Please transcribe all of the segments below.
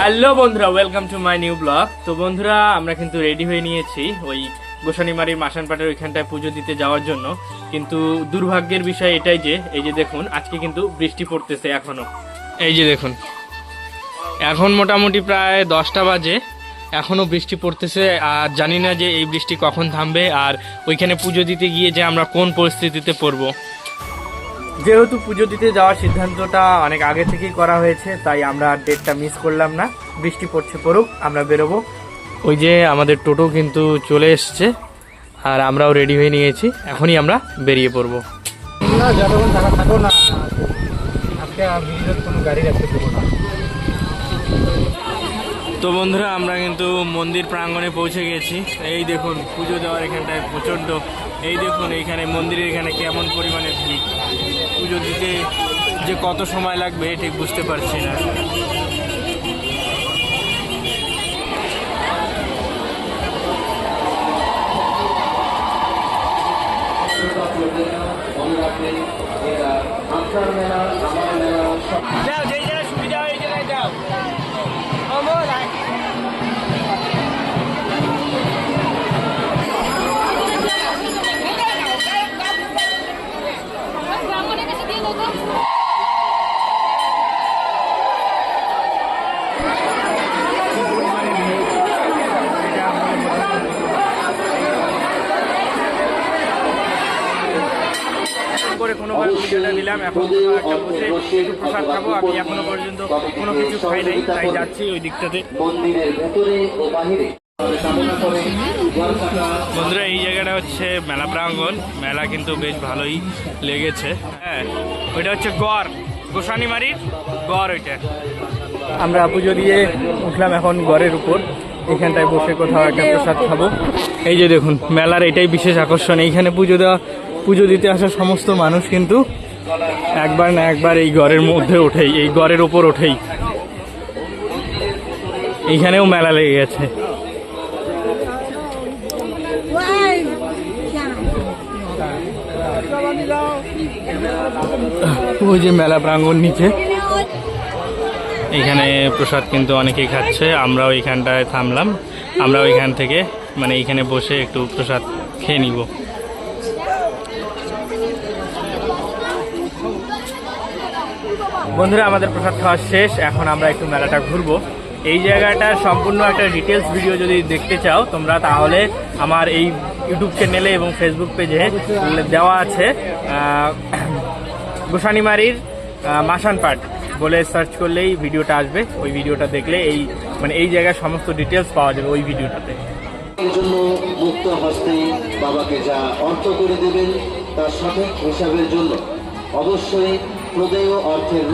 Hello বন্ধুরা, welcome to my new blog. তো বন্ধুরা, আমরা কিন্তু রেডি হয়ে নিয়েছি ওই গোসানিমারির মাসানপাটের ওইখানটায় পুজো দিতে যাওয়ার জন্য। কিন্তু দুর্ভাগ্যের বিষয় এটাই যে এই যে দেখুন, আজকে কিন্তু বৃষ্টি পড়তেছে এখনো। এই যে দেখুন, এখন মোটামুটি প্রায় 10টা বাজে, এখনো বৃষ্টি পড়তেছে। আর জানি না যে এই বৃষ্টি কখন থামবে আর ওইখানে পুজো দিতে গিয়ে যে আমরা কোন পরিস্থিতিতে পড়বো। যেহেতু পুজো দিতে যাওয়ার সিদ্ধান্তটা অনেক আগে থেকেই করা হয়েছে, তাই আমরা ডেটটা মিস করলাম না। বৃষ্টি পড়ছে, পড়ুক, আমরা বেরোবো। ওই যে আমাদের টোটো কিন্তু চলে এসছে আর আমরাও রেডি হয়ে নিয়েছি, এখনই আমরা বেরিয়ে পড়বো। না, যতক্ষণ টাকা থাকো না আজকে ভিডিওর কোনো গাড়ি রাখতে দেবো না। তো বন্ধুরা, আমরা কিন্তু মন্দির প্রাঙ্গণে পৌঁছে গেছি। এই দেখুন, পুজো দেওয়ার এখানটায় প্রচণ্ড, এই দেখুন এইখানে মন্দিরের এখানে কেমন পরিমাণে ভিড়। পুজো দিতে যে কত সময় লাগবে ঠিক বুঝতে পারছি না। যাও, যেই জায়গায় সুবিধা হয় এই জায়গায় যাও। করে কোনোভাবে ভিডিওটা দিলাম, এখন একটা বসে একটু প্রসাদ খাবো। আমি এখনো পর্যন্ত কোনো কিছু খাই নাই, তাই যাচ্ছি ওই দিকটাতে। বন্ধুরা, এই জায়গাটা হচ্ছে মেলা প্রাঙ্গণ। মেলা কিন্তু বেশ ভালোই লেগেছে। হ্যাঁ, ওইটা হচ্ছে গড়, গোসানিমারির গড় ওইটা। আমরা পুজো দিয়ে উঠলাম এখন গড়ের উপর, এখানটায় বসে কোথাও একটা প্রসাদ খাবো। এই যে দেখুন, মেলার এটাই বিশেষ আকর্ষণ। এইখানে পুজো দিতে আসা সমস্ত মানুষ কিন্তু একবার না একবার এই গড়ের মধ্যে ওঠেই, এই গড়ের উপর ওঠেই। এইখানেও মেলা লেগে গেছে। ওই যে মেলা প্রাঙ্গণ নিচে, এইখানে প্রসাদ কিন্তু অনেকেই খাচ্ছে। আমরাও এইখানটায় থামলাম, আমরা ওইখান থেকে মানে এইখানে বসে একটু প্রসাদ খেয়ে নিব। বন্ধুরা, আমাদের প্রসাদ খাওয়া শেষ, এখন আমরা একটু মেলাটা ঘুরবো। এই জায়গাটার সম্পূর্ণ একটা ডিটেলস ভিডিও যদি দেখতে চাও তোমরা, তাহলে আমার এই ইউটিউব চ্যানেলে এবং ফেসবুক পেজে দেওয়া আছে। গোসানিমারির মাসানপাট বলে সার্চ করলেই ভিডিওটা আসবে। ওই ভিডিওটা দেখলে এই জায়গার সমস্ত ডিটেলস পাওয়া যাবে ওই ভিডিওটাতে। এর জন্য মুক্ত হস্তে বাবাকে যা অর্থ করে দেবেন তার সঠিক হিসাবের জন্য অবশ্যই প্রদেয় অর্থের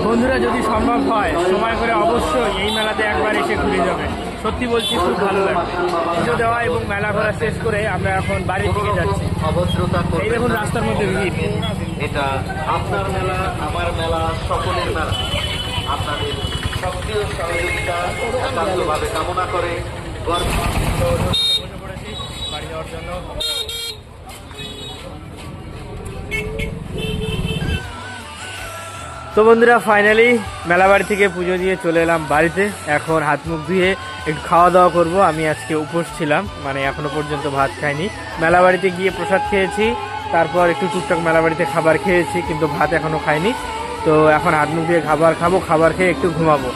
বন্ধুরা, যদি সম্ভব হয় সময় করে অবশ্যই এই মেলাতে একবার এসে ঘুরে যাবে। সত্যি বলছি, খুব ভালো লাগে। পুজো দেওয়া এবং মেলা ঘোরা শেষ করে আমরা এখন বাড়ির দিকে যাচ্ছি। এই দেখুন, রাস্তার মধ্যে ভিড়। এটা আপনার মেলা, আমার মেলা, সকলের মেলা। আপনাদের সক্রিয় সহযোগিতা একান্তভাবে কামনা করে বসে পড়েছি বাড়ি যাওয়ার জন্য। তো বন্ধুরা, ফাইনালি মেলাবাড়ি থেকে পুজো দিয়ে চলে এলাম বাড়িতে। এখন হাত মুখ ধুয়ে একটু খাওয়া দাওয়া করব। আমি আজকে উপোস ছিলাম, মানে এখনো পর্যন্ত ভাত খাইনি। মেলাবাড়িতে গিয়ে প্রসাদ খেয়েছি, তারপর একটু টুকটাক মেলাবাড়িতে খাবার খেয়েছি, কিন্তু ভাত এখনো খাইনি। তো এখন হাত মুখ ধুয়ে খাবার খাবো, খাবার খেয়ে একটু ঘুমাবো।